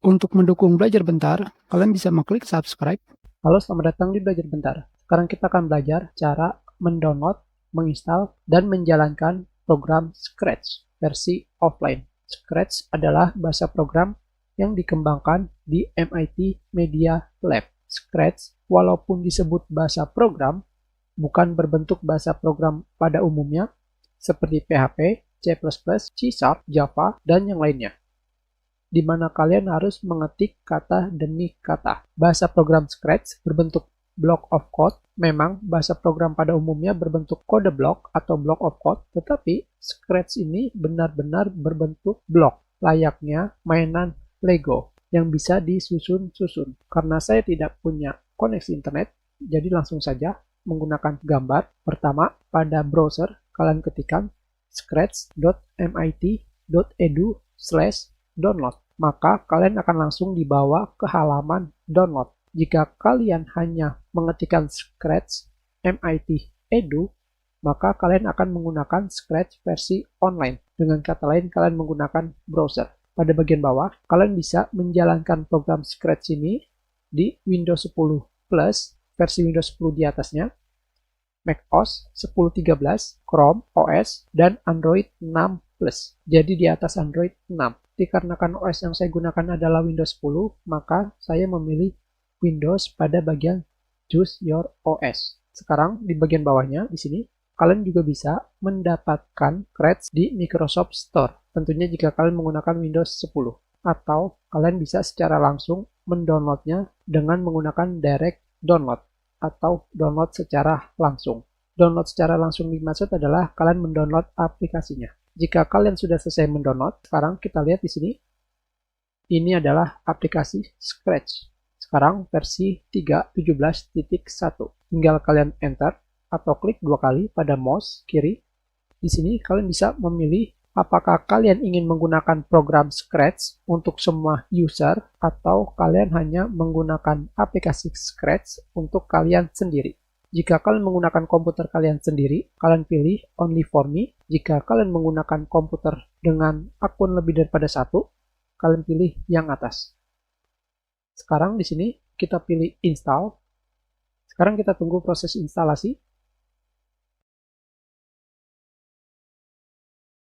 Untuk mendukung Belajar Bentar, kalian bisa mengklik subscribe. Halo, selamat datang di Belajar Bentar. Sekarang kita akan belajar cara mendownload, menginstal, dan menjalankan program Scratch versi offline. Scratch adalah bahasa program yang dikembangkan di MIT Media Lab. Scratch, walaupun disebut bahasa program, bukan berbentuk bahasa program pada umumnya, seperti PHP, C++, C#, Java, dan yang lainnya, di mana kalian harus mengetik kata demi kata. Bahasa program Scratch berbentuk block of code. Memang bahasa program pada umumnya berbentuk kode blok atau block of code, tetapi Scratch ini benar-benar berbentuk blok, layaknya mainan Lego yang bisa disusun-susun. Karena saya tidak punya koneksi internet, jadi langsung saja menggunakan gambar. Pertama, pada browser kalian ketikkan scratch.mit.edu/download, maka kalian akan langsung dibawa ke halaman download. Jika kalian hanya mengetikkan Scratch MIT Edu, maka kalian akan menggunakan Scratch versi online. Dengan kata lain, kalian menggunakan browser. Pada bagian bawah, kalian bisa menjalankan program Scratch ini di Windows 10 Plus, versi Windows 10 di atasnya, macOS 10.13, Chrome OS, dan Android 6 Plus. Jadi di atas Android 6. Dikarenakan OS yang saya gunakan adalah Windows 10, maka saya memilih Windows pada bagian Choose Your OS. Sekarang di bagian bawahnya, di sini, kalian juga bisa mendapatkan Scratch di Microsoft Store. Tentunya jika kalian menggunakan Windows 10. Atau kalian bisa secara langsung mendownloadnya dengan menggunakan direct download atau download secara langsung. Download secara langsung dimaksud adalah kalian mendownload aplikasinya. Jika kalian sudah selesai mendownload, sekarang kita lihat di sini. Ini adalah aplikasi Scratch. Sekarang versi 3.17.1. Tinggal kalian enter atau klik dua kali pada mouse kiri. Di sini kalian bisa memilih apakah kalian ingin menggunakan program Scratch untuk semua user atau kalian hanya menggunakan aplikasi Scratch untuk kalian sendiri. Jika kalian menggunakan komputer kalian sendiri, kalian pilih Only for Me. Jika kalian menggunakan komputer dengan akun lebih daripada satu, kalian pilih yang atas. Sekarang di sini kita pilih Install. Sekarang kita tunggu proses instalasi.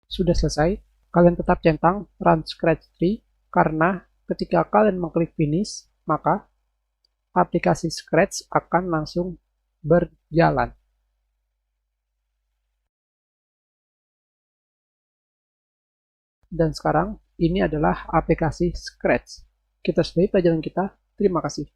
Sudah selesai, kalian tetap centang Run Scratch 3 karena ketika kalian mengklik Finish, maka aplikasi Scratch akan langsung berjalan. Dan sekarang ini adalah aplikasi Scratch. Kita sudahi pelajaran kita. Terima kasih.